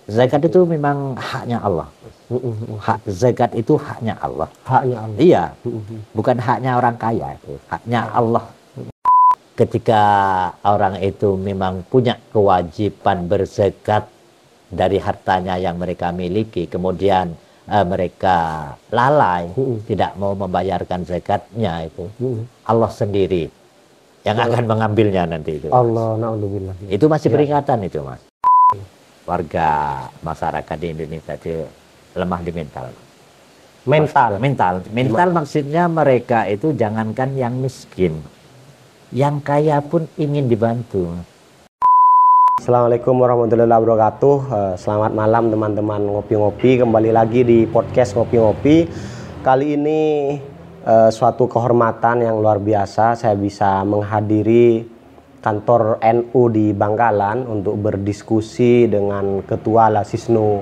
Zakat itu memang haknya Allah. Hak zakat itu haknya Allah. Haknya Allah. Iya, bukan haknya orang kaya itu, haknya Allah. Ketika orang itu memang punya kewajiban berzakat dari hartanya yang mereka miliki, kemudian mereka lalai, tidak mau membayarkan zakatnya itu, Allah sendiri yang akan mengambilnya nanti itu. Allah, na'udzubillah. Itu masih peringatan itu, Mas. Warga masyarakat di Indonesia itu lemah di mental. Mental maksudnya mereka itu jangankan yang miskin, yang kaya pun ingin dibantu. Assalamualaikum warahmatullahi wabarakatuh. Selamat malam teman-teman ngopi-ngopi. Kembali lagi di podcast ngopi-ngopi. Kali ini suatu kehormatan yang luar biasa. Saya bisa menghadiri kantor NU di Bangkalan untuk berdiskusi dengan Ketua Lasisnu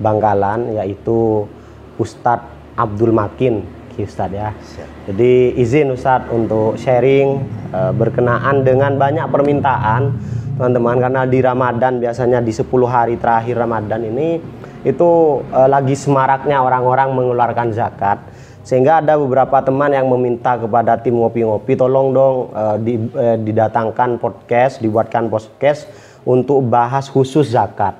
Bangkalan, yaitu Ustadz Abdul Makin, Ustadz ya. Jadi izin Ustadz untuk sharing berkenaan dengan banyak permintaan teman-teman, karena di Ramadan biasanya di 10 hari terakhir Ramadan ini itu lagi semaraknya orang-orang mengeluarkan zakat, sehingga ada beberapa teman yang meminta kepada tim ngopi-ngopi, tolong dong didatangkan podcast, dibuatkan podcast untuk bahas khusus zakat.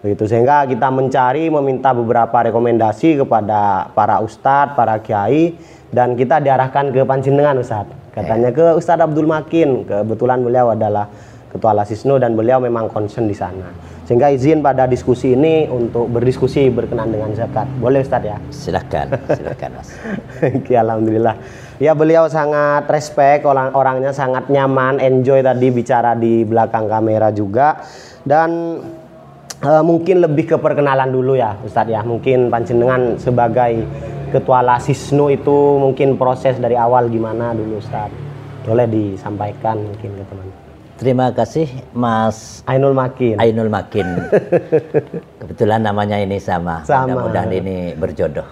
Begitu, sehingga kita meminta beberapa rekomendasi kepada para ustadz, para kiai, dan kita diarahkan ke Panjenengan Ustadz. Katanya ke Ustadz Abdul Makin, kebetulan beliau adalah Ketua Lasisnu dan beliau memang concern di sana. Sehingga izin pada diskusi ini untuk berdiskusi berkenaan dengan zakat. Boleh Ustadz ya? Silakan Mas. Oke, alhamdulillah. Ya, beliau sangat respect, orangnya sangat nyaman, enjoy tadi bicara di belakang kamera juga. Dan mungkin lebih ke perkenalan dulu ya Ustadz ya. Mungkin Panjenengan sebagai Ketua Lasisnu itu mungkin proses dari awal gimana dulu Ustadz. Boleh disampaikan mungkin ke teman. Terima kasih Mas Ainul Makin. Kebetulan namanya ini sama. Mudah-mudahan ini berjodoh.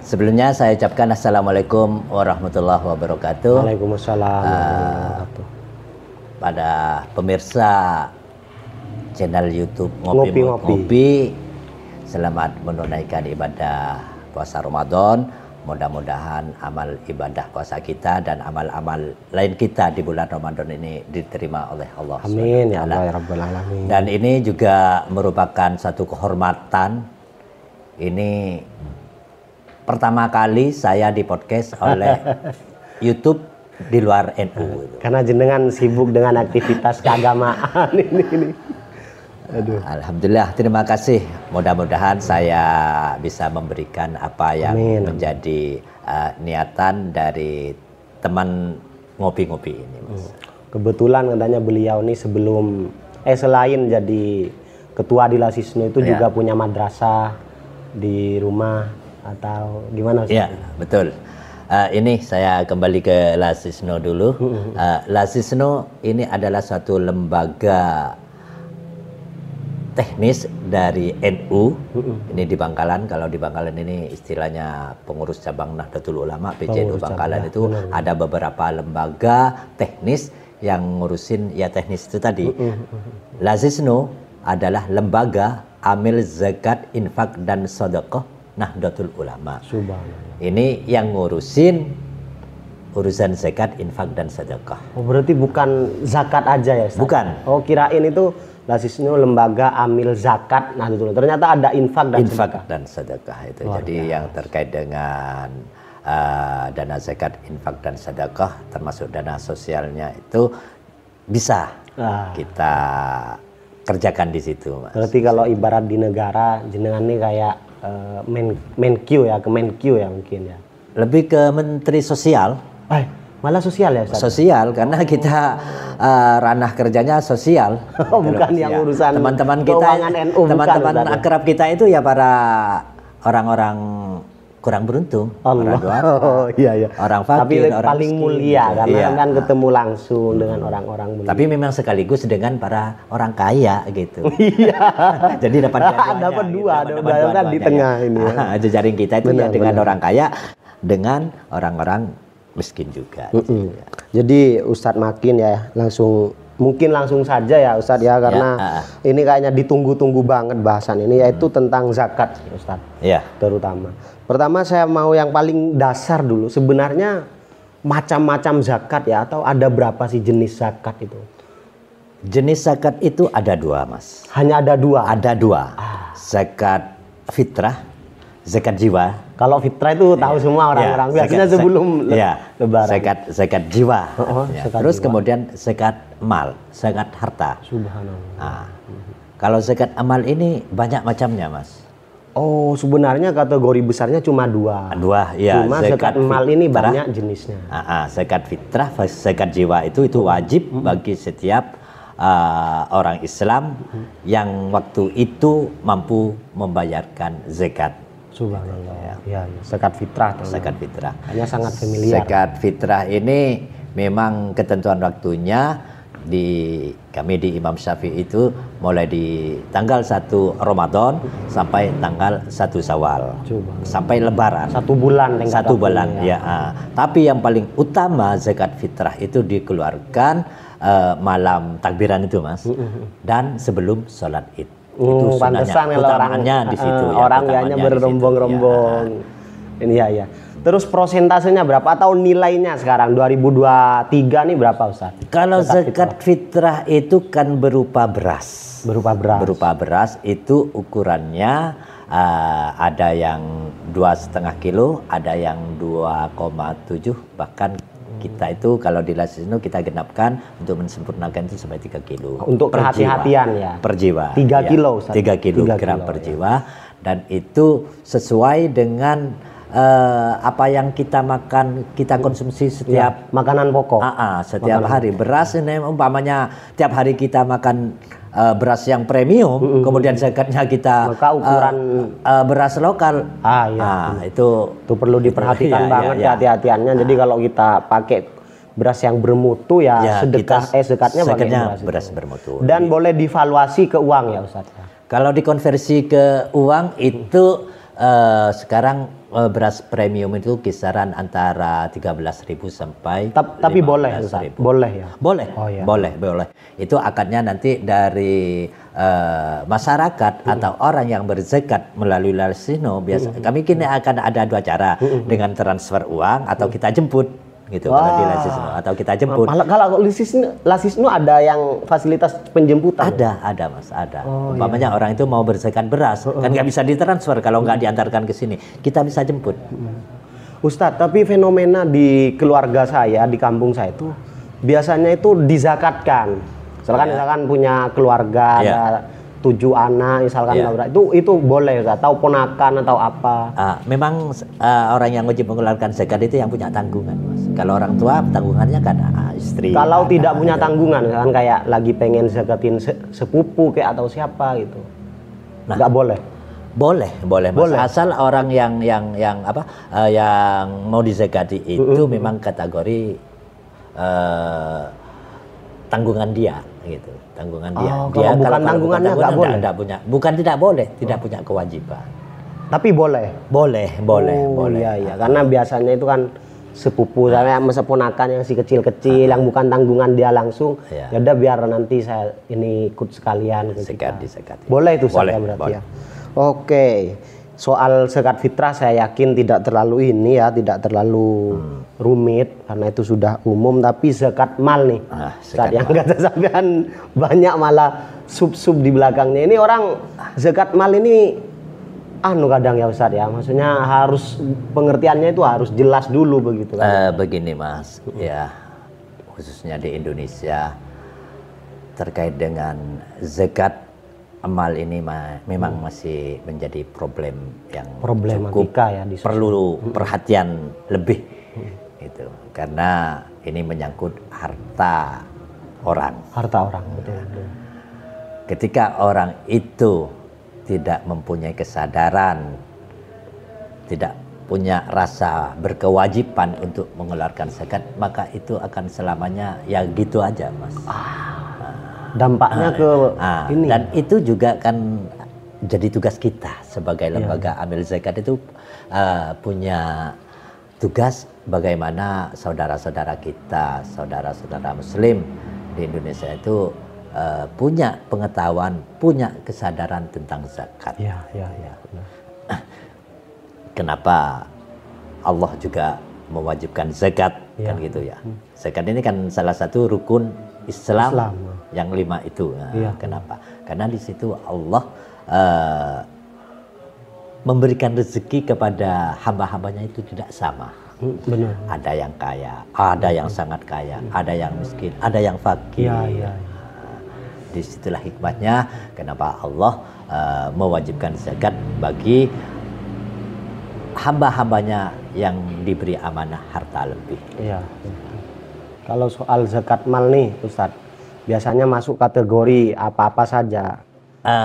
Sebelumnya saya ucapkan Assalamualaikum warahmatullahi wabarakatuh. Waalaikumsalam. Pada pemirsa channel YouTube Ngopi-Ngopi, selamat menunaikan ibadah puasa Ramadan. Mudah-mudahan amal ibadah puasa kita dan amal-amal lain kita di bulan Ramadan ini diterima oleh Allah. Amin ya Allah ya Rabbal Alamin. Dan ini juga merupakan satu kehormatan. Ini pertama kali saya di podcast oleh YouTube di luar NU. Karena jenengan sibuk dengan aktivitas keagamaan ini. Aduh. Alhamdulillah, terima kasih. Mudah-mudahan saya bisa memberikan apa yang menjadi niatan dari teman ngopi-ngopi ini, Mas. Kebetulan katanya beliau ini selain jadi ketua di Lasisnu itu juga punya madrasah di rumah atau gimana? Iya, betul. Ini saya kembali ke Lasisnu dulu. Lasisnu ini adalah suatu lembaga teknis dari NU. Ini di Bangkalan. Kalau di Bangkalan ini istilahnya pengurus cabang Nahdlatul Ulama, PCNU Bangkalan itu ada beberapa lembaga teknis yang ngurusin ya teknis itu tadi. Lasisnu adalah lembaga amil zakat, infak dan sedekah Nahdlatul Ulama. Ini yang ngurusin urusan zakat, infak dan sedekah. Oh, berarti bukan zakat aja ya Ustaz? Bukan. Oh, kirain itu Lasisnu lembaga amil zakat. Nah, betul. Ternyata ada infak dan sedekah itu. Jadi yang terkait dengan dana zakat, infak dan sedekah, termasuk dana sosialnya itu bisa kita kerjakan di situ, Mas. Berarti kalau ibarat di negara jenengan ini kayak Menkyu ya, Kemenkyu ya mungkin ya. Lebih ke Menteri Sosial. Malah sosial ya Ustaz? Sosial, karena kita ranah kerjanya sosial. Bukan yang urusan teman-teman kita, NU, teman-teman akrab kita itu ya para orang-orang kurang beruntung. Allah. Iya. Orang fakir, tapi orang paling miskin, mulia gitu. Karena kan ketemu langsung dengan orang-orang mulia. Tapi memang sekaligus dengan para orang kaya gitu. Iya. Jadi dapat dua di tengah ini ya. Jejaring kita itu ya dengan orang kaya, dengan orang-orang miskin juga. Jadi Ustadz Makin ya langsung mungkin langsung saja ya Ustadz ya, karena ini kayaknya ditunggu-tunggu banget bahasan ini, yaitu tentang zakat Ustadz. Ya. Terutama. Pertama saya mau yang paling dasar dulu. Sebenarnya macam-macam zakat ya, atau ada berapa sih jenis zakat itu? Jenis zakat itu ada 2, Mas. Hanya ada 2? Ada 2. Zakat fitrah, zakat jiwa. Kalau fitrah itu tahu semua orang-orang. Biasanya sebelum Lebaran. Zakat jiwa. Zakat Terus jiwa. kemudian zakat mal, zakat harta. Subhanallah. Kalau zakat amal ini banyak macamnya, Mas. Oh, sebenarnya kategori besarnya cuma 2. 2, ya. Cuma zakat mal ini banyak jenisnya. Zakat fitrah, zakat jiwa itu wajib bagi setiap orang Islam yang waktu itu mampu membayarkan zakat. Subhanallah. Ya, zakat fitrah. Zakat fitrah. Hanya sangat familiar. Zakat fitrah ini memang ketentuan waktunya kami di Imam Syafi'i itu mulai di tanggal 1 Ramadan sampai tanggal 1 Syawal. Sampai Lebaran. 1 bulan. 1 bulan ya. Tapi yang paling utama zakat fitrah itu dikeluarkan malam takbiran itu, Mas. Dan sebelum sholat Id. Itu pantesan utamaannya di situ ya. Orang kayaknya berrombong-rombong. Ini ya. Terus prosentasenya berapa atau nilainya sekarang 2023 nih berapa Ustaz? Kalau zakat fitrah itu kan berupa beras. Berupa beras itu ukurannya ada yang 2,5 kilo, ada yang 2,7, bahkan kita itu kalau di Lasisno kita genapkan untuk mensempurnakan itu sampai 3 kilo. Untuk kehati-hatian ya. Per jiwa. 3 kilo Ustaz. 3 kilogram per jiwa, dan itu sesuai dengan apa yang kita makan, kita konsumsi setiap makanan pokok. Setiap hari. Beras ini umpamanya tiap hari kita makan beras yang premium, kemudian zakatnya kita maka ukuran beras lokal. Itu perlu diperhatikan banget kehati-hatiannya. Jadi kalau kita pakai beras yang bermutu zakatnya pakai beras bermutu. Dan boleh divaluasi ke uang ya Ustaz. Kalau dikonversi ke uang itu sekarang beras premium itu kisaran antara 13.000 sampai tapi boleh Ustaz? Boleh ya? Boleh. Boleh. Itu akadnya nanti dari masyarakat atau orang yang berzakat melalui Lasisno. Biasa kami kini akan ada 2 cara, dengan transfer uang atau kita jemput gitu. Kalau di Lasisno atau kita jemput. Kalau Lasisno ada yang fasilitas penjemputan? Ada Mas, ada. Umpamanya orang itu mau berzakat beras, kan nggak bisa ditransfer kalau nggak diantarkan ke sini. Kita bisa jemput. Ustadz, tapi fenomena di keluarga saya, di kampung saya itu biasanya itu dizakatkan. Misalkan punya keluarga ada 7 anak, misalkan itu boleh nggak? Atau ponakan atau apa? Memang orang yang wajib mengeluarkan zakat itu yang punya tanggungan, Mas. Kalau orang tua tanggungannya kan istri. Kalau tidak punya tanggungan, misalkan kayak lagi pengen zakatin sepupu kayak atau siapa gitu, nggak boleh? Boleh, Mas. Asal orang yang mau dizakati itu memang kategori tanggungan dia gitu. Tanggungan dia. Dia kalau tanggungannya nggak boleh. Bukan tidak boleh, tidak punya kewajiban. Tapi boleh. Boleh. Iya. Karena biasanya itu kan sepupu saya, ponakan yang si kecil-kecil yang bukan tanggungan dia langsung. Ya udah biar nanti saya ini ikut sekalian. Zakat. Boleh itu saya berarti ya. Oke. Soal zakat fitrah saya yakin tidak terlalu tidak terlalu rumit karena itu sudah umum. Tapi zakat mal nih, yang kata sampean banyak malah sub-sub di belakangnya. Ini orang zakat mal ini kadang ya Ustadz ya, maksudnya harus pengertiannya itu harus jelas dulu begitu kan? Begini Mas, ya khususnya di Indonesia terkait dengan zakat amal ini memang masih menjadi problem yang cukup perlu perhatian lebih gitu, karena ini menyangkut harta orang. Betul. Ketika orang itu tidak mempunyai kesadaran, tidak punya rasa berkewajiban untuk mengeluarkan zakat, maka itu akan selamanya ya gitu aja Mas. Dampaknya ke ini. Dan itu juga kan jadi tugas kita sebagai lembaga amil zakat itu punya tugas bagaimana saudara-saudara kita, saudara-saudara muslim di Indonesia itu punya pengetahuan, punya kesadaran tentang zakat. Ya, ya, ya. Benar. Kenapa Allah juga mewajibkan zakat, Ya. kan gitu ya. Zakat ini kan salah satu rukun Islam. Yang 5 itu. Nah, Ya. kenapa? Karena di situ Allah memberikan rezeki kepada hamba-hambanya itu tidak sama. Benar. Ada yang kaya, ada yang sangat kaya, ada yang miskin, ada yang fakir. Ya, ya. Disitulah hikmahnya kenapa Allah mewajibkan zakat bagi hamba-hambanya yang diberi amanah harta lebih. Iya. Kalau soal zakat mal nih, Ustadz, biasanya masuk kategori apa-apa saja.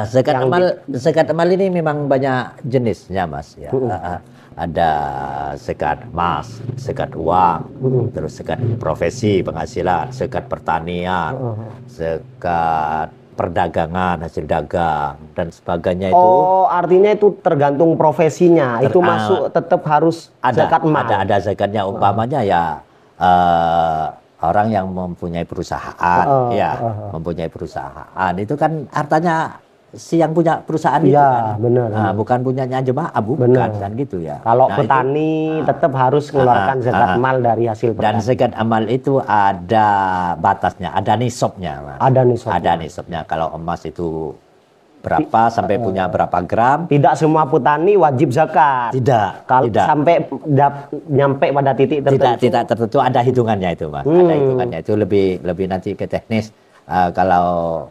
Zakat amal ini memang banyak jenisnya, Mas. Ya. Ada zakat emas, zakat uang, terus zakat profesi penghasilan, zakat pertanian, zakat perdagangan, hasil dagang dan sebagainya itu. Oh, artinya itu tergantung profesinya. Itu masuk tetap harus zakat mal. Ada zakatnya, umpamanya ya orang yang mempunyai perusahaan, mempunyai perusahaan itu kan hartanya si yang punya perusahaan itu kan. Bener. Nah, bukan punyanya jemaah, bukan kan gitu ya. Kalau petani tetap harus mengeluarkan zakat mal dari hasil dan pertanian. zakat amal itu ada batasnya, ada nisabnya, Mas. Ada nisabnya. Kalau emas itu berapa sampai punya berapa gram? Tidak semua petani wajib zakat. Tidak. Sampai nyampe pada titik tertentu. Tidak tertentu, ada hitungannya itu, Mas. Ada hitungannya itu lebih nanti ke teknis. Kalau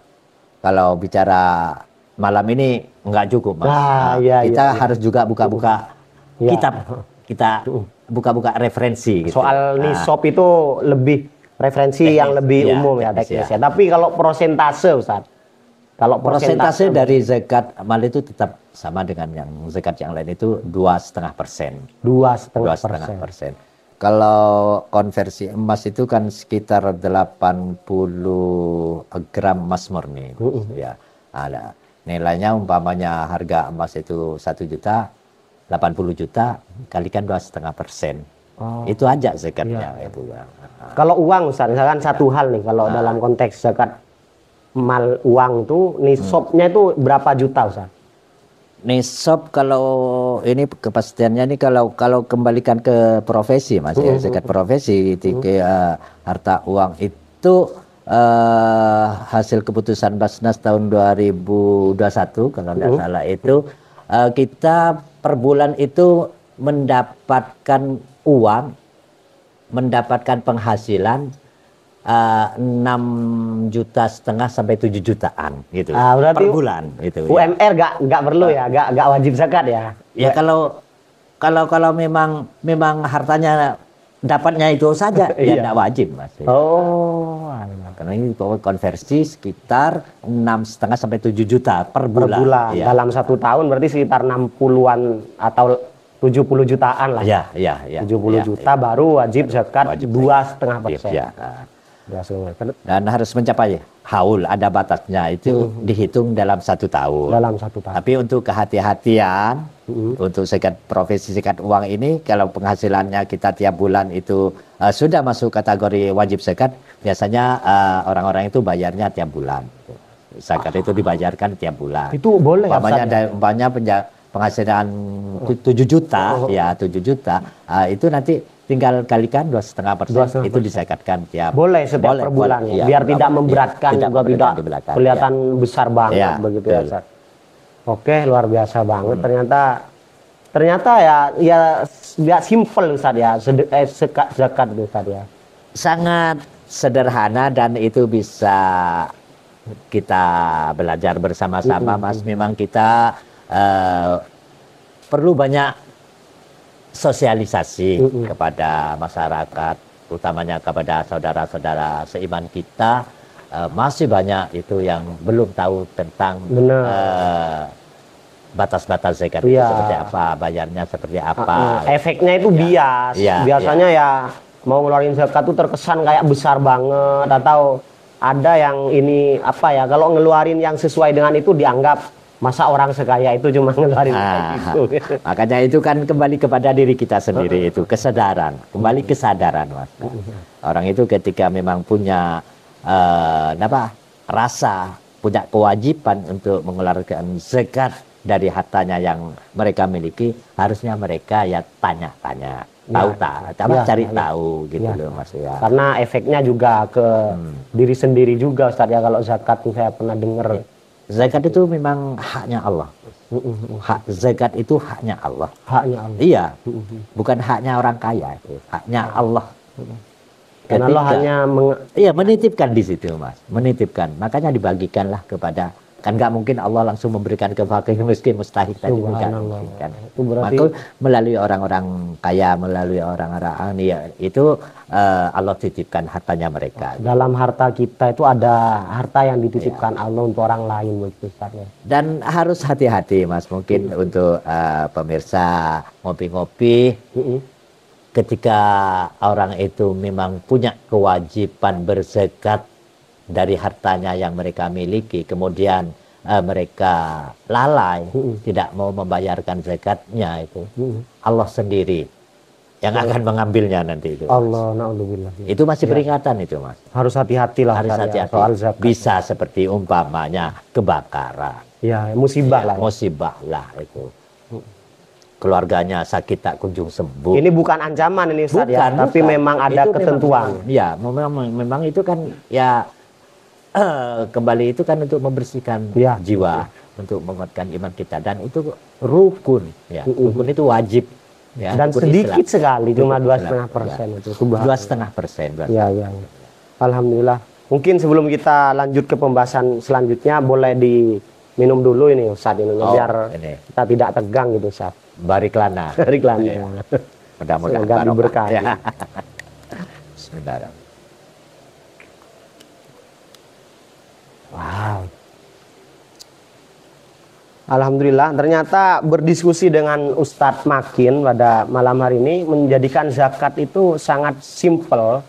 bicara malam ini enggak cukup, Mas. Kita harus juga buka-buka kitab. Kita buka-buka referensi gitu. Soal nisab itu lebih referensi yang lebih umum ya teknisnya. Tapi kalau persentase, Ustaz. Kalau persentase dari zakat amal itu tetap sama dengan yang zakat yang lain itu 2,5%. 2,5%. Kalau konversi emas itu kan sekitar 80 gram emas murni. Ya. Ada nilainya umpamanya harga emas itu 1 juta, 80 juta kalikan 2,5%. Itu aja zakatnya itu. Kalau uang, Ustaz, misalkan satu hal nih, kalau dalam konteks zakat mal uang tuh nisabnya itu berapa juta, Ustaz? Nisab kalau ini kepastiannya ini kalau kembalikan ke profesi, Mas, ya, zakat profesi harta uang itu hasil keputusan Basnas tahun 2021 kalau tidak salah itu kita per bulan itu mendapatkan uang, mendapatkan penghasilan 6,5 juta sampai 7 jutaan gitu per bulan itu. UMR nggak perlu ya, nggak wajib zakat ya. Ya kalau memang hartanya dapatnya itu saja ya tidak wajib, Mas. Karena ini konversi sekitar 6,5 sampai 7 juta per bulan. Ya. Dalam 1 tahun berarti sekitar 60-an atau 70 jutaan lah. Ya. 70 juta baru wajib zakat 2,5%. Ya. Dan harus mencapai haul, ada batasnya itu dihitung dalam 1 tahun. Tapi untuk kehati-hatian, untuk zakat profesi, zakat uang ini, kalau penghasilannya kita tiap bulan itu sudah masuk kategori wajib zakat, biasanya orang-orang itu bayarnya tiap bulan. Zakat itu dibayarkan tiap bulan. Itu boleh. Umpamanya penghasilan 7 juta, 7 juta, itu nanti tinggal kalikan 2,5% itu disakatkan tiap. Boleh setiap per bulan ya, biar tidak memberatkan, juga tidak kelihatan besar banget begitu ya, Ustaz. Oke, luar biasa banget. Ternyata ya simple, Ustaz ya, zakat Ustaz ya. Sangat sederhana dan itu bisa kita belajar bersama-sama, Mas. Memang kita perlu banyak sosialisasi kepada masyarakat, utamanya kepada saudara-saudara seiman kita. Masih banyak itu yang belum tahu tentang batas-batas zakat itu seperti apa, bayarnya seperti apa. Efeknya itu bias. Biasanya ya mau ngeluarin zakat itu terkesan kayak besar banget, atau ada yang ini apa ya, kalau ngeluarin yang sesuai dengan itu dianggap masa orang sekaya itu cuma ngeluarin gitu. Makanya itu kan kembali kepada diri kita sendiri, itu kesadaran, kembali kesadaran, Mas. Orang itu ketika memang punya rasa, punya kewajiban untuk mengeluarkan zakat dari hartanya yang mereka miliki, harusnya mereka ya tanya-tanya, cari tahu gitu loh Mas ya. Karena efeknya juga ke diri sendiri juga Ustaz ya, kalau zakat tuh saya pernah dengar. Zakat itu memang haknya Allah. Hak zakat itu haknya Allah. Haknya Allah. Iya, bukan haknya orang kaya, itu haknya Allah. Karena Allah hanya menitipkan di situ Mas, menitipkan. Makanya dibagikanlah kepada, kan nggak mungkin Allah langsung memberikan ke fakir miskin, mustahil tadi bukan. Itu berarti maka melalui orang-orang kaya, melalui orang-orang ya, itu Allah titipkan hartanya mereka. Dalam harta kita itu ada harta yang dititipkan Allah untuk orang lain begitu Ustaz ya. Dan harus hati-hati Mas, mungkin untuk pemirsa ngopi-ngopi. Ketika orang itu memang punya kewajiban berzakat dari hartanya yang mereka miliki, kemudian mereka lalai, tidak mau membayarkan zakatnya itu, Allah sendiri yang akan mengambilnya nanti itu. Allah, na'udzubillah. Itu masih peringatan itu Mas. Harus hati-hatilah. Harus hati-hati. Soal zakat. Bisa seperti umpamanya kebakaran. Ya, musibah lah. Musibah lah itu. Keluarganya sakit tak kunjung sembuh. Ini bukan ancaman ini Ustaz ya, tapi memang ada itu ketentuan. Ya, memang itu kan ya kembali itu kan untuk membersihkan jiwa, untuk menguatkan iman kita, dan itu rukun ya. Rukun itu wajib ya. Dan sedikit sekali, cuma 2,5% itu. 2,5%. Ya. Alhamdulillah. Mungkin sebelum kita lanjut ke pembahasan selanjutnya, boleh diminum dulu ini Ustaz ini, biar kita tidak tegang gitu Ustaz. Bariklana. Ya. Mudah-mudahan diberkahi. Ya. Bismillah. Wow. Alhamdulillah, ternyata berdiskusi dengan Ustadz Makin pada malam hari ini menjadikan zakat itu sangat simpel,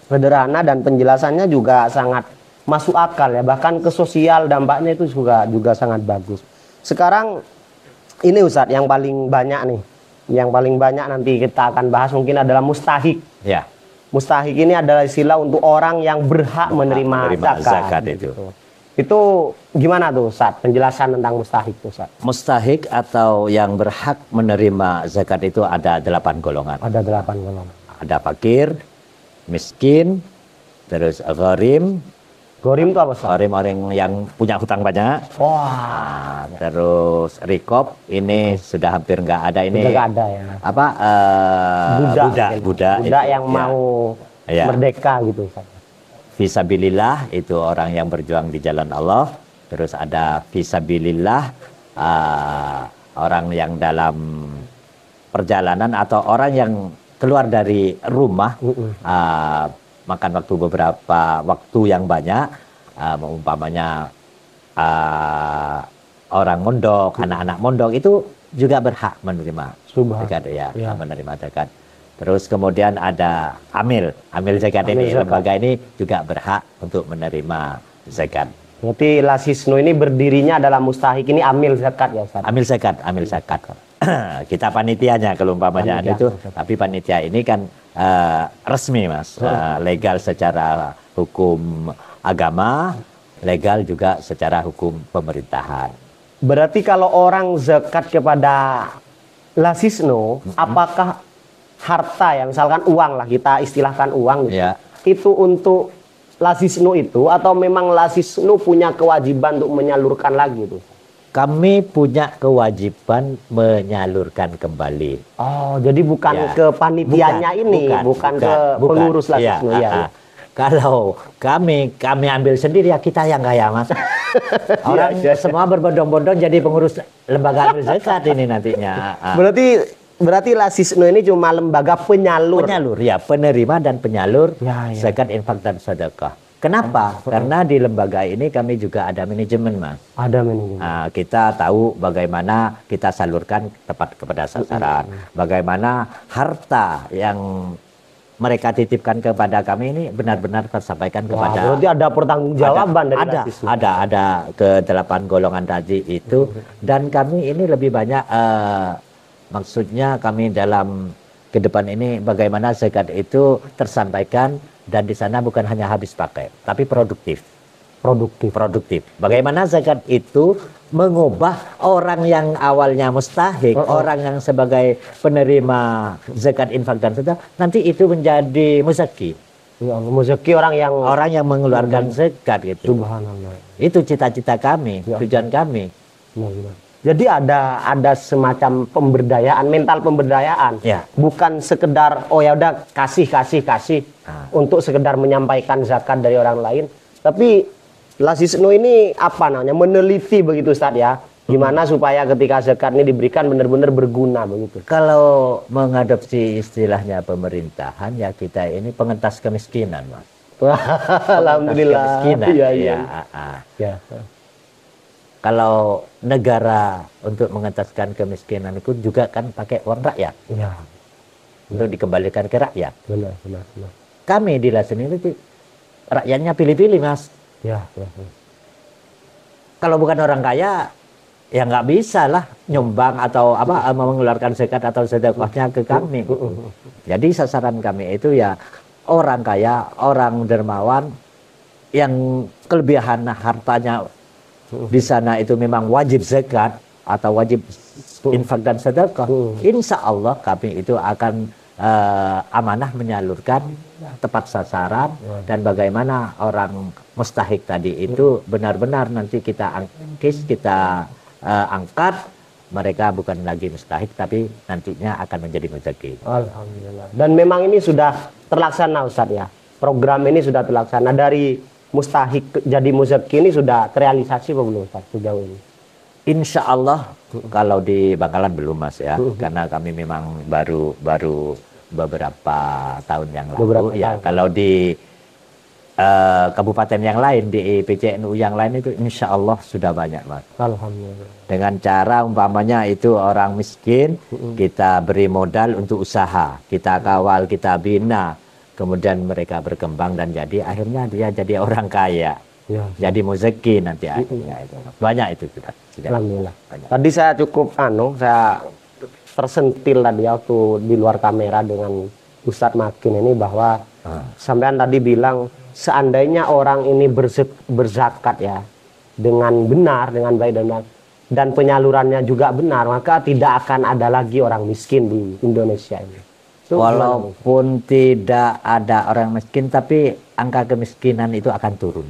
sederhana, dan penjelasannya juga sangat masuk akal ya. Bahkan ke sosial dampaknya itu juga sangat bagus. Sekarang ini Ustadz yang paling banyak nih, yang paling banyak nanti kita akan bahas mungkin adalah mustahik. Ya. Mustahik ini adalah istilah untuk orang yang berhak menerima zakat itu. Itu gimana tuh Ustaz, penjelasan tentang mustahik tuh Ustaz? Mustahik atau yang berhak menerima zakat itu ada 8 golongan. Ada 8 golongan. Ada fakir, miskin, terus gharim. Gharim itu apa Ustaz? Gharim orang yang punya hutang banyak. Wah. Terus rikob ini sudah hampir nggak ada ini. Sudah nggak ada ya. Apa? Budak yang mau merdeka gitu Ustaz. Fisabilillah itu orang yang berjuang di jalan Allah. Terus ada fisabilillah orang yang dalam perjalanan atau orang yang keluar dari rumah makan waktu beberapa waktu yang banyak, umpamanya orang mondok, anak-anak mondok itu juga berhak menerima zakat ya, menerima zakat. Terus kemudian ada amil zakat ini, lembaga ini juga berhak untuk menerima zakat. Berarti Lasisno ini berdirinya adalah mustahik ini amil zakat ya Ustaz? Amil zakat. Kita panitianya kalau umpamanya ada itu, tapi panitia ini kan resmi Mas, legal secara hukum agama, legal juga secara hukum pemerintahan. Berarti kalau orang zakat kepada Lasisno, apakah harta yang misalkan uang lah, kita istilahkan uang gitu, itu untuk Lasisno itu, atau memang Lasisno punya kewajiban untuk menyalurkan lagi itu? Kami punya kewajiban menyalurkan kembali. Oh, jadi bukan ke panitianya bukan ke pengurus Lasisno ya. Kalau kami ambil sendiri ya, kita yang kaya Mas. Orang semua berbondong-bondong jadi pengurus lembaga amil zakat ini nantinya. Berarti Lasisno ini cuma lembaga penyalur ya, penerima dan penyalur zakat, infak, dan sedekah. Kenapa? Karena di lembaga ini kami juga ada manajemen Mas. Ada manajemen. Kita tahu bagaimana kita salurkan tepat kepada sasaran. Bagaimana harta yang mereka titipkan kepada kami ini benar-benar tersampaikan kepada. Berarti ada pertanggungjawaban dari Lasisno. Ada ke 8 golongan tadi itu, dan kami ini lebih banyak maksudnya kami dalam ke depan ini bagaimana zakat itu tersampaikan dan di sana bukan hanya habis pakai, tapi produktif. Bagaimana zakat itu mengubah orang yang awalnya mustahik, orang yang sebagai penerima zakat infak dan sedekah, nanti itu menjadi muzaki. Ya Allah, muzaki orang yang mengeluarkan zakat gitu. Subhanallah. Itu cita-cita kami, tujuan kami. Jadi ada semacam pemberdayaan, mental pemberdayaan. Ya. Bukan sekedar oh ya udah kasih untuk sekedar menyampaikan zakat dari orang lain, tapi Lasisnu ini apa namanya meneliti begitu Ustaz ya. Gimana supaya ketika zakat ini diberikan benar-benar berguna begitu. Kalau mengadopsi istilahnya pemerintahan ya kita ini pengentas kemiskinan, Mas. Alhamdulillah. Kemiskinan. Iya. Ya. Kalau negara untuk mengentaskan kemiskinan itu juga kan pakai uang rakyat. Ya. Untuk dikembalikan ke rakyat. Benar. Kami di Lasen ini rakyatnya pilih-pilih, Mas. Ya. Kalau bukan orang kaya ya nggak bisa lah nyumbang atau mengeluarkan zakat atau sedekahnya ke kami. Jadi sasaran kami itu ya orang kaya, orang dermawan yang kelebihan hartanya di sana itu memang wajib zakat atau wajib infak dan sedekah. Insya Allah kami itu akan amanah menyalurkan tepat sasaran dan bagaimana orang mustahik tadi itu benar-benar nanti kita angkat mereka bukan lagi mustahik tapi nantinya akan menjadi muzaki. Alhamdulillah. Dan memang ini sudah terlaksana Ustaz ya. Program ini sudah terlaksana dari mustahik jadi muzaki ini sudah terrealisasi apa belum Ustaz sejauh ini? Insya Allah kalau di Bangkalan belum Mas ya, karena kami memang baru beberapa tahun yang lalu ya. Kalau di kabupaten yang lain di PCNU yang lain itu insya Allah sudah banyak Mas. Alhamdulillah. Dengan cara umpamanya itu orang miskin kita beri modal untuk usaha, kita kawal, kita bina, kemudian mereka berkembang dan jadi akhirnya dia jadi orang kaya. Ya. Jadi muzaki nanti akhirnya itu. Banyak itu sudah. Alhamdulillah. Banyak. Tadi saya saya tersentil tadi waktu di luar kamera dengan Ustadz Makin ini bahwa sampean tadi bilang seandainya orang ini berzakat ya dengan benar, dengan baik dan penyalurannya juga benar, maka tidak akan ada lagi orang miskin di Indonesia ini. Walaupun tidak ada orang miskin, tapi angka kemiskinan itu akan turun.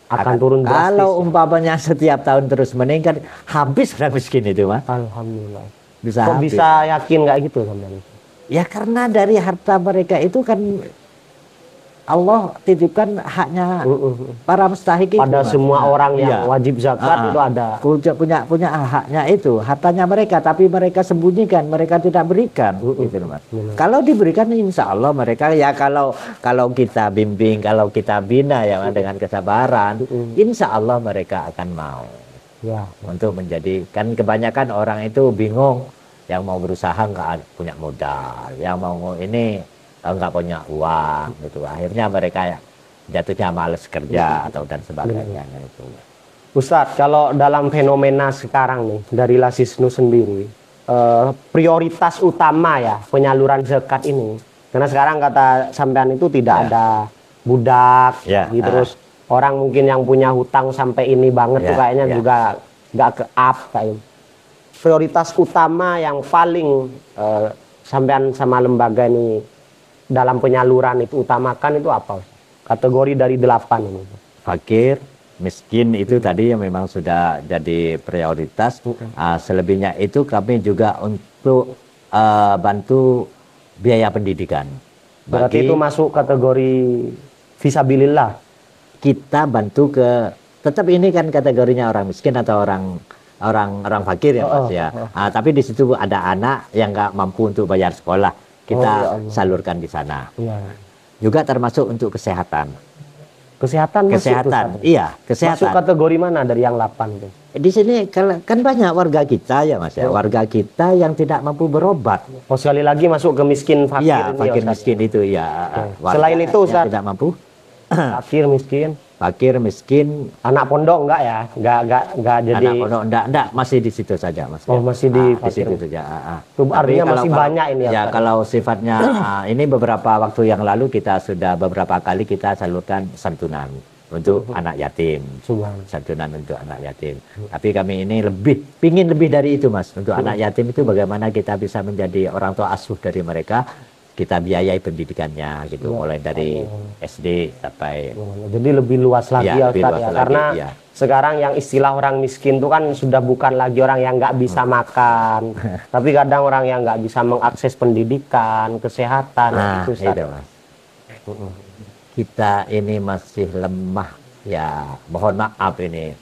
Akan turun drastis. Kalau umpamanya setiap tahun terus meningkat, habis orang miskin itu, Mas. Alhamdulillah. Kok bisa yakin nggak gitu sampean? Ya karena dari harta mereka itu kan Allah titipkan haknya para mustahik itu. Pada semua orang yang wajib zakat itu ada. Punya haknya itu, hartanya mereka, tapi mereka sembunyikan, mereka tidak berikan. Gitu, Mas. Kalau diberikan insya Allah mereka ya kalau kita bimbing, kalau kita bina ya dengan kesabaran, insya Allah mereka akan mau. Ya. Untuk menjadi, kan kebanyakan orang itu bingung, yang mau berusaha nggak punya modal, yang mau ini nggak punya uang gitu, akhirnya mereka jatuhnya males kerja atau dan sebagainya itu. Ustadz, kalau dalam fenomena sekarang nih dari Lasisnu sendiri, prioritas utama ya penyaluran zakat ini, karena sekarang kata sampean itu tidak ada budak, gitu, terus orang mungkin yang punya hutang sampai ini banget tuh kayaknya juga nggak ke up kayak. Prioritas utama yang paling sampean sama lembaga ini dalam penyaluran itu utamakan itu apa? Kategori dari 8 ini. Fakir, miskin itu tadi yang memang sudah jadi prioritas. Selebihnya itu kami juga untuk bantu biaya pendidikan. Berarti itu masuk kategori fisabilillah. Kita bantu tetap ini kan kategorinya orang miskin atau orang fakir ya Mas ya. Tapi di situ ada anak yang nggak mampu untuk bayar sekolah. Kita salurkan di sana. Juga termasuk untuk kesehatan. Kesehatan. Iya, kesehatan. Masuk kategori mana dari yang 8 itu? Di sini kan banyak warga kita ya Mas ya. Warga kita yang tidak mampu berobat. Sekali lagi masuk ke miskin fakir. Iya, fakir miskin itu ya. Selain itu Ustaz, tidak mampu. Fakir miskin. fakir, miskin. Anak pondok enggak ya? Enggak jadi. Anak pondok enggak, masih di situ saja Mas. Oh, masih di situ saja. Itu artinya masih banyak ini ya. Kalau sifatnya ini beberapa waktu yang lalu kita sudah beberapa kali kita salurkan santunan untuk anak yatim. Santunan untuk anak yatim. Tapi kami ini pingin lebih dari itu Mas. Untuk anak yatim itu bagaimana kita bisa menjadi orang tua asuh dari mereka. Kita biayai pendidikannya gitu, mulai dari SD sampai. Jadi lebih luas lagi ya Ustaz ya, karena sekarang yang istilah orang miskin itu kan sudah bukan lagi orang yang nggak bisa makan, tapi kadang orang yang nggak bisa mengakses pendidikan, kesehatan. Itu Mas. Kita ini masih lemah ya, mohon maaf ini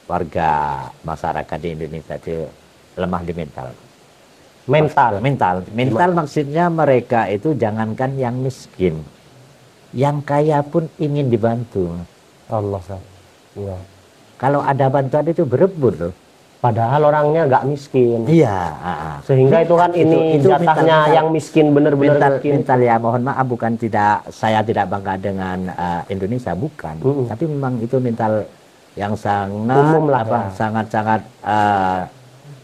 warga masyarakat di Indonesia itu lemah di mental. Mental maksudnya mereka itu jangankan yang miskin, yang kaya pun ingin dibantu. Allah. Ya. Kalau ada bantuan itu berebut loh. Padahal orangnya nggak miskin. Iya. Sehingga itu kan ini jatahnya yang miskin benar-benar miskin. Mental ya, mohon maaf bukan saya tidak bangga dengan Indonesia, bukan. Tapi memang itu mental yang sangat umum lah, sangat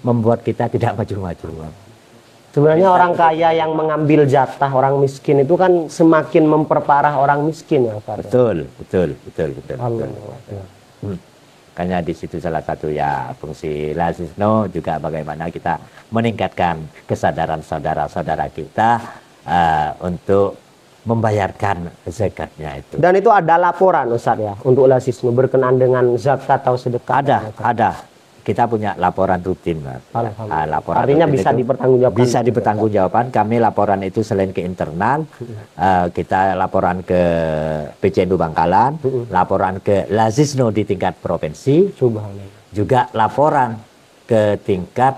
membuat kita tidak maju-maju. Sebenarnya orang kaya yang mengambil jatah orang miskin itu kan semakin memperparah orang miskin ya Pak. Betul. Karena di situ salah satu ya fungsi Lasisno juga bagaimana kita meningkatkan kesadaran saudara-saudara kita untuk membayarkan zakatnya itu. Dan itu ada laporan Ustaz ya untuk Lasisno berkenaan dengan zakat atau sedekah. Ada. Kita punya laporan rutin, Mas. Laporan artinya bisa dipertanggungjawabkan. Bisa dipertanggungjawabkan. Kami laporan itu selain ke internal, kita laporan ke PCNU Bangkalan, laporan ke Lasisno di tingkat provinsi, juga laporan ke tingkat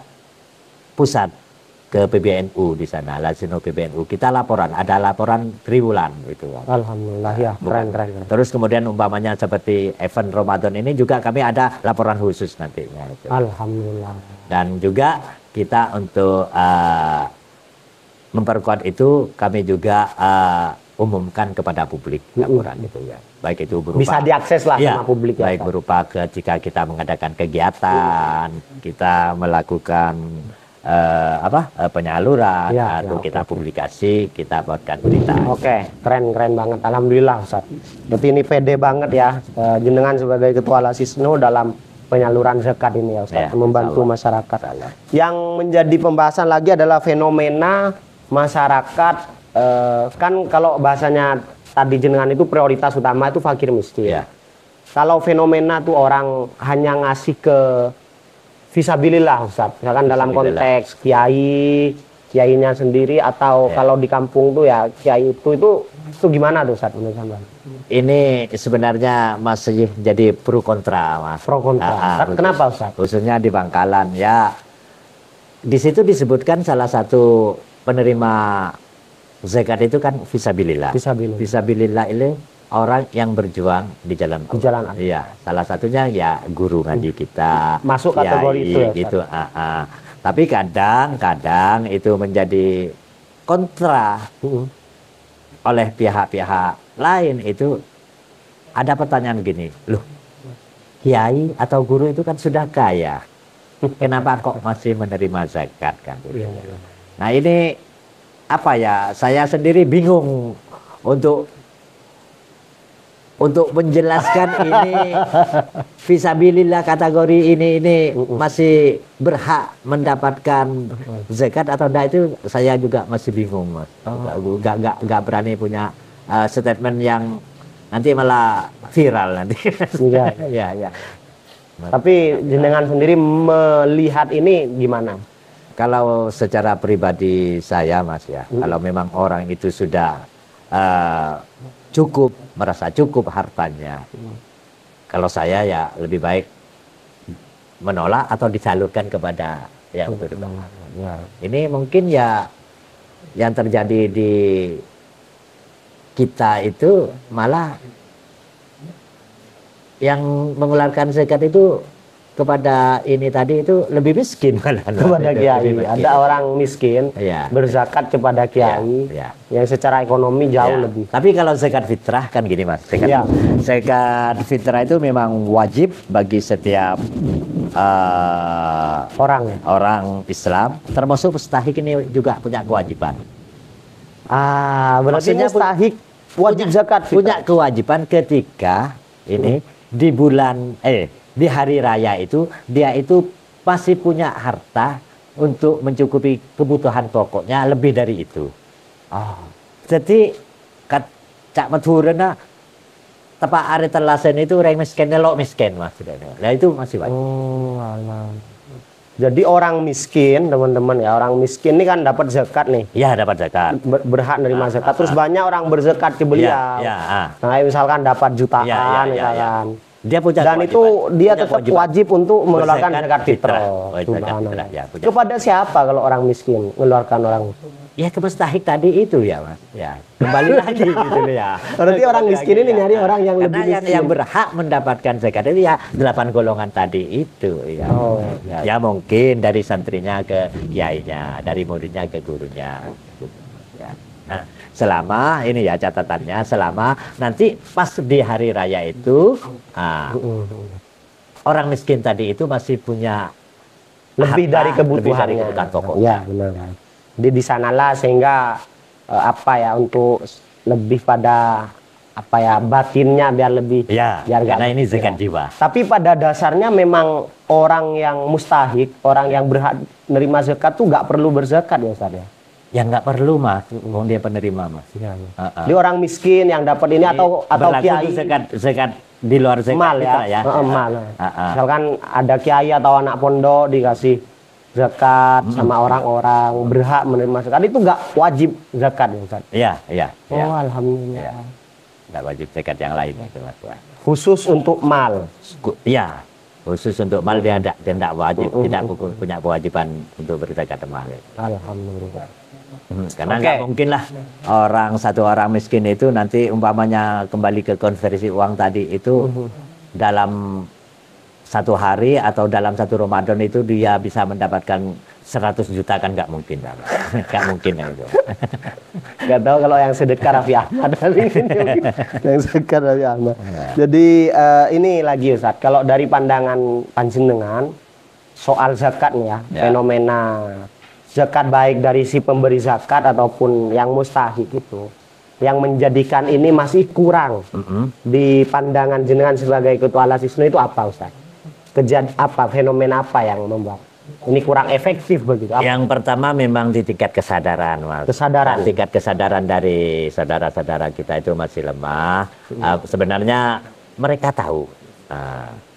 pusat, ke PBNU di sana, Lasisno PBNU. Kita laporan, ada laporan triwulan gitu. Alhamdulillah ya, keren. Terus kemudian umpamanya seperti event Ramadan ini juga kami ada laporan khusus nantinya itu. Alhamdulillah. Dan juga kita untuk memperkuat itu kami juga umumkan kepada publik laporan itu ya. Baik itu berupa bisa diakses lah sama publik ya. Baik berupa ketika kita mengadakan kegiatan, kita melakukan penyaluran atau kita publikasi, kita buatkan berita. Oke, keren banget. Alhamdulillah Ustaz. Berarti ini pede banget ya jenengan sebagai ketua Lasisno dalam penyaluran zakat ini ya Ustaz, membantu masyarakat. Yang menjadi pembahasan lagi adalah fenomena masyarakat kan kalau bahasanya tadi jenengan itu prioritas utama itu fakir miskin. Kalau fenomena tuh orang hanya ngasih ke fisabilillah Ustaz, misalkan dalam konteks kiainya sendiri atau kalau di kampung tuh ya kiai itu gimana tuh Ustaz menurut Anda? Ini sebenarnya masih jadi pro kontra Mas. Pro kontra. Kenapa Ustaz? Khususnya di Bangkalan ya. Di situ disebutkan salah satu penerima zakat itu kan fisabilillah. Fisabilillah ini orang yang berjuang di jalan Allah. Iya, salah satunya ya guru ngaji kita. Masuk kategori itu ya. Gitu. Tapi kadang itu menjadi kontra oleh pihak-pihak lain itu. Ada pertanyaan gini, loh, kiai atau guru itu kan sudah kaya, kenapa kok masih menerima zakat kan? Nah ini apa ya? Saya sendiri bingung untuk menjelaskan ini fisabilillah kategori ini masih berhak mendapatkan zakat atau enggak, itu saya juga masih bingung Mas. Nggak berani punya statement yang nanti malah viral nanti. Ya. Tapi jenengan sendiri melihat ini gimana? Kalau secara pribadi saya Mas ya, kalau memang orang itu sudah merasa cukup hartanya, kalau saya ya lebih baik menolak atau disalurkan kepada yang berbangun. Ini mungkin ya yang terjadi di kita itu malah yang mengeluarkan zakat itu kepada ini tadi itu lebih miskin malah. Kepada kiai. Ada orang miskin berzakat kepada kiai yang secara ekonomi jauh lebih. Tapi kalau zakat fitrah kan gini Mas, zakat fitrah itu memang wajib bagi setiap orang Islam, termasuk mustahik ini juga punya kewajiban. Berarti mustahik wajib zakat fitrah. Punya kewajiban ketika ini di bulan di hari raya itu dia itu masih punya harta untuk mencukupi kebutuhan pokoknya lebih dari itu. Jadi cak maturana tepak hari telasen itu orang miskin nelok miskin Mas. Nah itu masih wajib. Jadi orang miskin teman-teman ya, orang miskin ini kan dapat zakat nih. Iya dapat zakat. Berhak menerima zakat. Terus banyak orang berzakat ke beliau. Nah misalkan dapat jutaan misalkan. Dia punya dan kewajiban. Itu dia tetap wajib untuk mengeluarkan zakat fitrah. Kepada siapa kalau orang miskin mengeluarkan orang? Ya ke mustahik tadi itu ya Mas. Ya kembali lagi gitu ya. Berarti orang miskin ini nyari orang yang lebih miskin. Yang berhak mendapatkan zakat itu ya 8 golongan tadi itu ya. Ya mungkin dari santrinya ke kiainya, dari muridnya ke gurunya. Ya. Nah, selama ini ya catatannya, selama nanti pas di hari raya itu orang miskin tadi itu masih punya lebih dari kebutuhannya. Pokok. Ya benar. Di sanalah sehingga untuk lebih pada batinnya biar lebih karena ini zakat jiwa. Tapi pada dasarnya memang orang yang mustahik, orang yang berhak menerima zakat tuh nggak perlu berzakat ya Ustaz ya? Ya nggak perlu Mas, dia penerima Mas. Dia orang miskin yang dapat ini atau kiai zakat di luar zakat mal ya. Misalkan ada kiai atau anak pondok dikasih zakat sama orang-orang berhak menerima zakat, itu nggak wajib zakat ya Ustaz? Iya. Alhamdulillah. Nggak wajib zakat yang lain itu Mas. Khusus untuk mal. Iya. Khusus untuk mal dia tidak wajib, tidak punya kewajiban untuk berzakat mal. Alhamdulillah. Karena nggak mungkin lah satu orang miskin itu nanti umpamanya kembali ke konversi uang tadi itu dalam satu hari atau dalam satu Ramadan itu dia bisa mendapatkan 100 juta kan nggak mungkin. Nggak mungkin itu. Nggak tahu kalau yang sedekah Raffi Ahmad. Yang sedekah Raffi Ahmad. Jadi ini lagi Ustaz, kalau dari pandangan panjenengan soal zakat nih ya, fenomena zakat baik dari si pemberi zakat ataupun yang mustahik itu, yang menjadikan ini masih kurang di pandangan jenengan sebagai ketua Al-Asisnu itu apa Ustaz? Fenomena apa yang membuat ini kurang efektif begitu? Yang pertama memang di tingkat kesadaran, Mas. Tingkat kesadaran dari saudara-saudara kita itu masih lemah. Sebenarnya mereka tahu,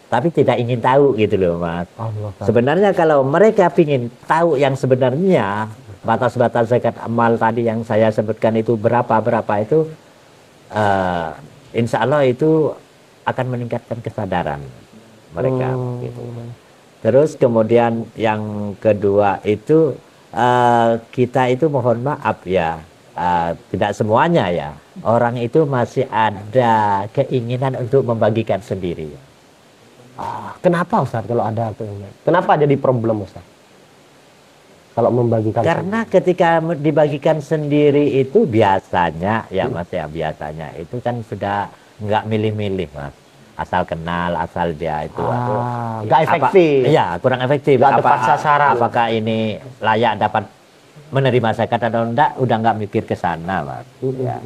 tapi tidak ingin tahu gitu loh, Mas. Sebenarnya kalau mereka ingin tahu yang sebenarnya batas-batas zakat amal tadi yang saya sebutkan itu berapa itu, insya Allah itu akan meningkatkan kesadaran mereka. Gitu. Terus kemudian yang kedua itu kita itu mohon maaf ya, tidak semuanya ya, orang itu masih ada keinginan untuk membagikan sendiri. Kenapa Ustaz kalau ada keinginan? Kenapa jadi problem Ustaz? Kalau membagikan karena ketika dibagikan sendiri itu biasanya ya Mas ya, biasanya itu kan sudah nggak milih-milih Mas. Asal kenal, asal dia itu nggak efektif. Iya, kurang efektif. Tepat sasaran. Apakah ini layak dapat menerima zakat atau enggak, udah nggak mikir ke sana, Mas. Ya.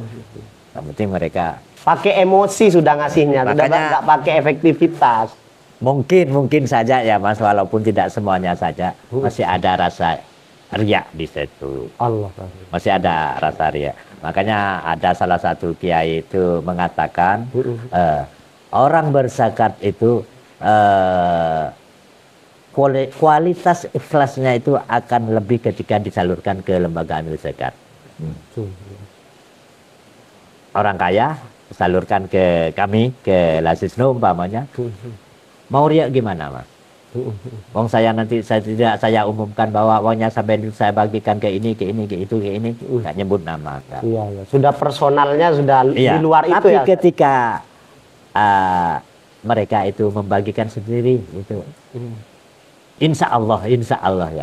Yang penting mereka pakai emosi sudah ngasihnya, sudah nggak pakai efektivitas. Mungkin saja ya, Mas, walaupun tidak semuanya saja, masih ada rasa riak di situ. Masih ada rasa riak. Makanya ada salah satu kiai itu mengatakan orang berzakat itu kualitas ikhlasnya itu akan lebih ketika disalurkan ke lembaga amil zakat. Orang kaya salurkan ke kami, ke Al-Asisnu umpamanya. Mau riak gimana, Mas? Wong saya nanti saya umumkan bahwa uangnya sampai saya bagikan ke ini, ke itu, nggak nyebut nama. Kan? Iya. Sudah personalnya sudah di luar itu tapi ya. Ketika mereka itu membagikan sendiri itu. Insya Allah ya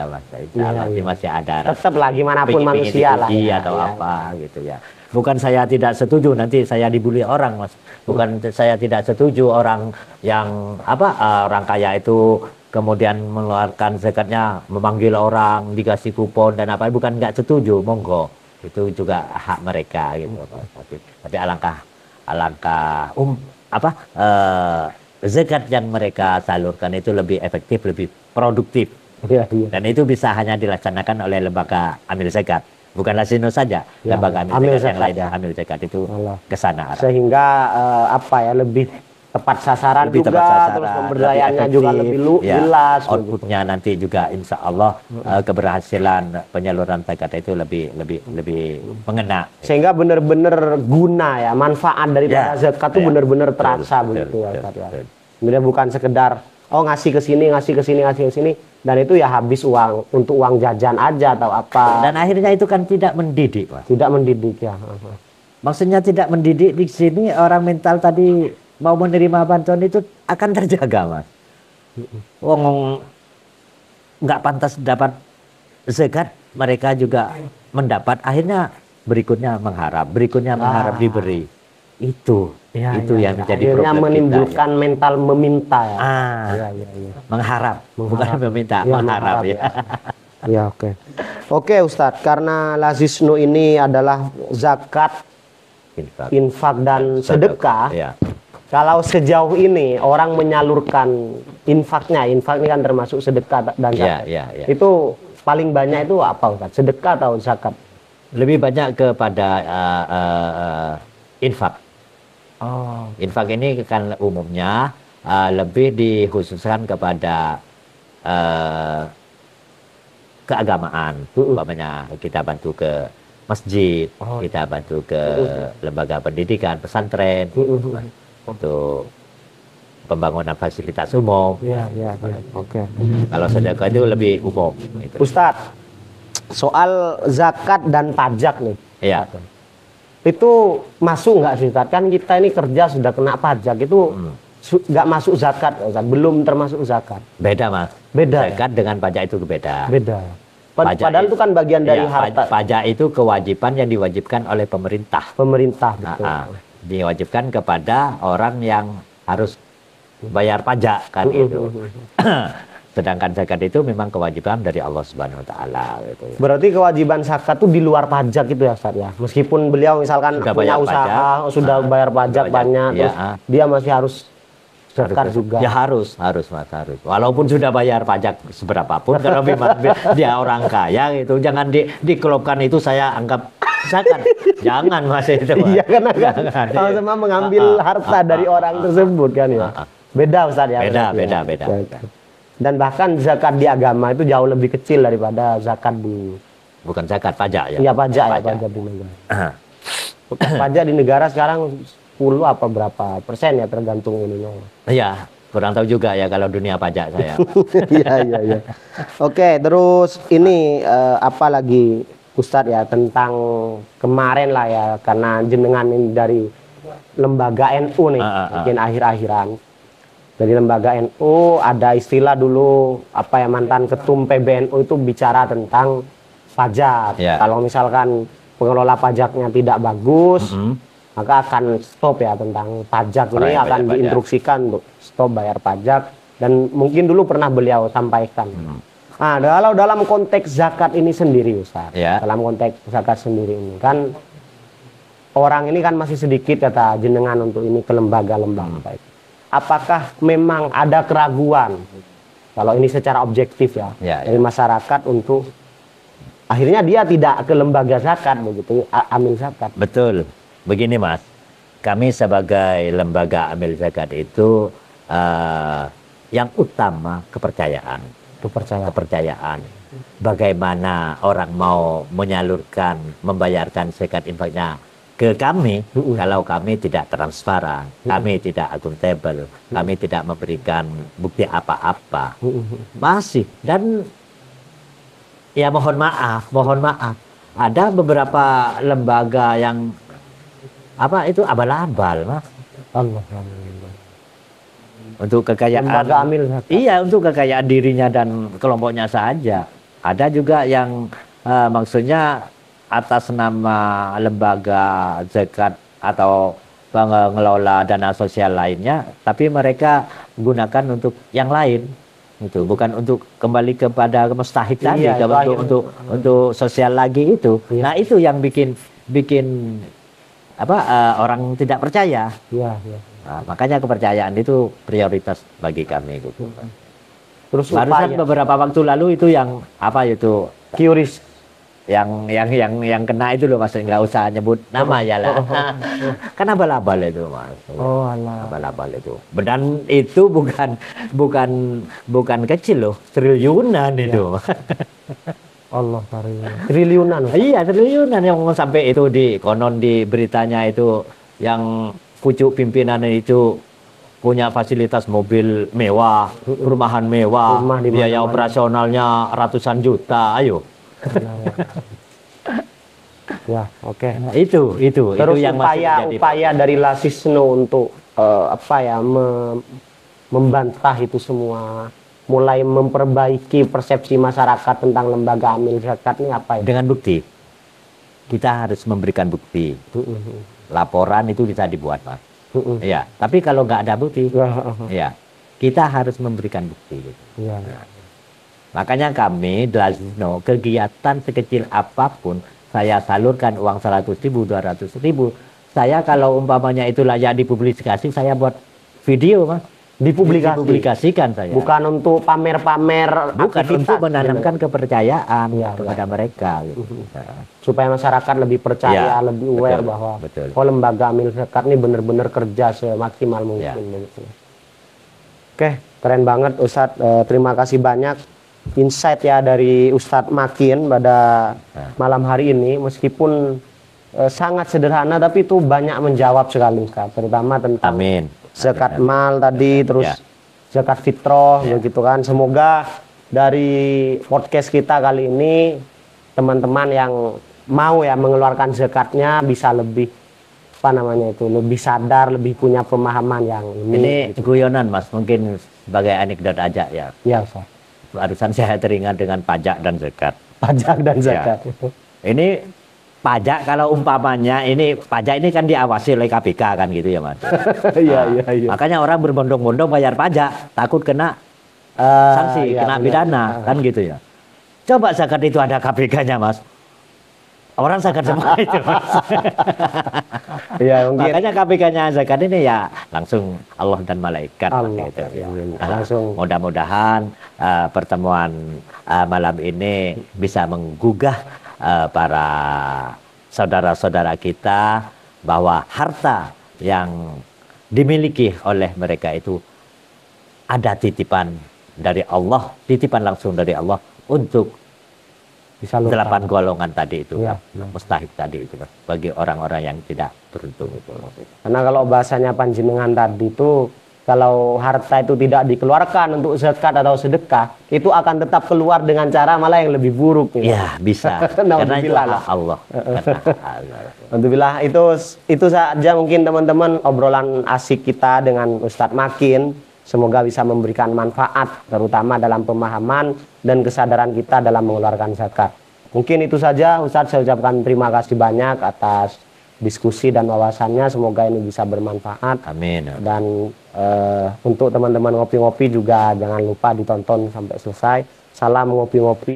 Mas. Insya Allah masih ada. Tetap lah gimana pun manusia lah. Iya atau apa gitu ya. Bukan saya tidak setuju nanti saya dibully orang Mas. Bukan saya tidak setuju orang yang orang kaya itu kemudian mengeluarkan zakatnya, memanggil orang, dikasih kupon dan apa. Bukan nggak setuju, monggo. Itu juga hak mereka gitu. Tapi alangkah zakat yang mereka salurkan itu lebih efektif, lebih produktif. Dan itu bisa hanya dilaksanakan oleh lembaga amil zakat. Bukan Lasino saja, lembaga amil zakat yang lainnya amil zakat itu ke sana. Sehingga lebih tepat sasaran terus pemberdayaannya juga lebih jelas. Outputnya nanti juga insya Allah keberhasilan penyaluran zakat itu lebih mengena. Sehingga benar-benar guna manfaat dari zakat itu benar-benar terasa begitu ya. Sebenarnya bukan sekedar ngasih ke sini, dan itu habis uang untuk uang jajan aja atau apa. Dan akhirnya itu kan tidak mendidik, Mas. Tidak mendidik ya. Maksudnya tidak mendidik di sini orang mental tadi mau menerima bantuan itu akan terjaga, Mas. Wong nggak pantas dapat zakat, mereka juga mendapat, akhirnya berikutnya mengharap diberi. Itu yang menjadi akhirnya problem menimbulkan kita, mental meminta ya. Mengharap, bukan meminta, mengharap ya. Ya, oke Ustadz, karena Lazisnu ini adalah zakat, infak dan sedekah. Kalau sejauh ini orang menyalurkan infaknya, infak ini kan termasuk sedekah dan zakat. Itu paling banyak itu apa Ustadz? Sedekah atau zakat? Lebih banyak kepada infak. Infak ini kan umumnya lebih dikhususkan kepada keagamaan. Umpamanya kita bantu ke masjid, kita bantu ke lembaga pendidikan, pesantren, untuk pembangunan fasilitas umum. Kalau sedekah itu lebih umum. Ustadz, soal zakat dan pajak nih. Iya. Itu masuk nggak sih Ustadz? Kan kita ini kerja sudah kena pajak, itu nggak masuk zakat Ustadz, belum termasuk zakat. Beda Mas. Beda. Zakat dengan pajak itu beda. Padahal itu kan bagian dari harta. Pajak itu kewajiban yang diwajibkan oleh pemerintah. Betul. Diwajibkan kepada orang yang harus bayar pajak kan itu. Sedangkan zakat itu memang kewajiban dari Allah Subhanahu Wa Taala. Gitu. Berarti kewajiban zakat itu di luar pajak itu ya Ustaz ya. Meskipun beliau misalkan sudah punya usaha, sudah bayar pajak banyak, terus dia masih harus zakat juga. Ya harus Mas, harus. Walaupun sudah bayar pajak seberapapun, kalau memang dia orang kaya gitu, jangan dikelopkan itu saya anggap zakat. Jangan Mas itu. Iya kan sama mengambil harta dari orang tersebut kan ya. Beda Ustaz ya. Beda. Dan bahkan zakat di agama itu jauh lebih kecil daripada zakat di... Bukan zakat, pajak ya? Iya pajak di negara. Pajak di negara sekarang 10 apa berapa persen ya tergantung ininya. Iya, kurang tahu juga ya kalau dunia pajak saya. Iya. Oke, terus ini apa lagi Ustadz ya tentang kemarin lah ya, karena jenengan ini dari lembaga NU nih, mungkin akhir-akhiran. Dari lembaga NU ada istilah dulu mantan ketum PBNU itu bicara tentang pajak. Kalau misalkan pengelola pajaknya tidak bagus, maka akan stop ya tentang pajak ini, akan diinstruksikan untuk stop bayar pajak, dan mungkin dulu pernah beliau sampaikan. Nah, kalau dalam konteks zakat ini sendiri Ustaz, dalam konteks zakat sendiri ini kan orang ini kan masih sedikit kata jenengan untuk ini ke lembaga-lembaga. Apakah memang ada keraguan kalau ini secara objektif dari masyarakat untuk akhirnya dia tidak ke lembaga zakat begitu, amil zakat? Betul. Begini Mas, kami sebagai lembaga amil zakat itu yang utama kepercayaan. Bagaimana orang mau menyalurkan, membayarkan zakat infaknya ke kami, kalau kami tidak transparan, kami tidak akuntabel, kami tidak memberikan bukti apa-apa, masih. Dan ya mohon maaf, ada beberapa lembaga yang abal-abal Mas. untuk kekayaan. Lembaga amil zakat. Iya, untuk kekayaan dirinya dan kelompoknya saja. Ada juga yang maksudnya atas nama lembaga zakat atau pengelola dana sosial lainnya, tapi mereka gunakan untuk yang lain, itu bukan untuk kembali kepada mustahik tadi, Iya, untuk sosial lagi itu. Iya. Nah itu yang bikin orang tidak percaya. Iya, iya. Nah, makanya kepercayaan itu prioritas bagi kami gitu. Terus Barusan beberapa waktu lalu itu yang QRIS yang kena itu loh Mas, nggak usah nyebut nama ya lah. Kan abal-abal itu Mas. Oh alah. Abal-abal itu. Dan itu bukan kecil loh, triliunan itu. Allah triliunan. Iya, triliunan yang sampai itu konon di beritanya itu yang pucuk pimpinannya itu punya fasilitas mobil mewah, perumahan mewah, biaya operasionalnya ratusan juta. Ayo. Ya, oke. Nah, itu Terus yang upaya dari Lasisno untuk membantah itu semua, mulai memperbaiki persepsi masyarakat tentang lembaga amil zakat ini apa ya? Dengan bukti. Kita harus memberikan bukti. Laporan itu bisa dibuat, Mas. Ya, tapi kalau nggak ada bukti, ya kita harus memberikan bukti. Gitu. Ya. Makanya kami Lasisno kegiatan sekecil apapun saya salurkan uang 100.000, 200.000. Saya kalau umpamanya itu layak dipublikasi, saya buat video, Mas. Dipublikasikan saya. Bukan untuk pamer-pamer, bukan untuk menanamkan kepercayaan kepada mereka. Gitu. Supaya masyarakat lebih percaya, lebih aware bahwa lembaga amil zakat ini benar-benar kerja semaksimal mungkin. Oke, keren banget Ustadz. Terima kasih banyak insight ya dari Ustadz Makin pada malam hari ini. Meskipun sangat sederhana, tapi itu banyak menjawab sekali Ustadz, terutama tentang zakat mal tadi, terus zakat fitrah, begitu kan. Semoga dari podcast kita kali ini teman-teman yang mau ya mengeluarkan zakatnya bisa lebih lebih sadar, lebih punya pemahaman yang ini guyonan Mas, mungkin sebagai anekdot aja ya. Iya, Ustaz. Barusan saya teringat dengan pajak dan zakat. Pajak dan zakat. Ini pajak, kalau umpamanya pajak ini kan diawasi oleh KPK kan gitu ya Mas. Iya. Makanya orang berbondong-bondong bayar pajak, takut kena sanksi, kena pidana kan gitu ya. Coba zakat itu ada KPK-nya Mas. Orang zakat semua itu Mas. Ya, mungkin. Makanya KPK-nya zakat ini ya langsung Allah dan malaikat gitu. Langsung. Mudah-mudahan pertemuan malam ini bisa menggugah para saudara-saudara kita bahwa harta yang dimiliki oleh mereka itu ada titipan dari Allah, titipan langsung dari Allah untuk 8 golongan tadi itu, mustahik tadi itu, bagi orang-orang yang tidak beruntung itu. Karena kalau bahasanya panjenengan tadi itu, kalau harta itu tidak dikeluarkan untuk zakat atau sedekah, itu akan tetap keluar dengan cara malah yang lebih buruk. Ya, bisa. Karena itu Allah. Alhamdulillah, itu saja mungkin teman-teman obrolan asik kita dengan Ustadz Makin. Semoga bisa memberikan manfaat, terutama dalam pemahaman dan kesadaran kita dalam mengeluarkan zakat. Mungkin itu saja, Ustadz. Saya ucapkan terima kasih banyak atas diskusi dan wawasannya. Semoga ini bisa bermanfaat. Amin. Dan untuk teman-teman ngopi-ngopi juga jangan lupa ditonton sampai selesai. Salam ngopi-ngopi.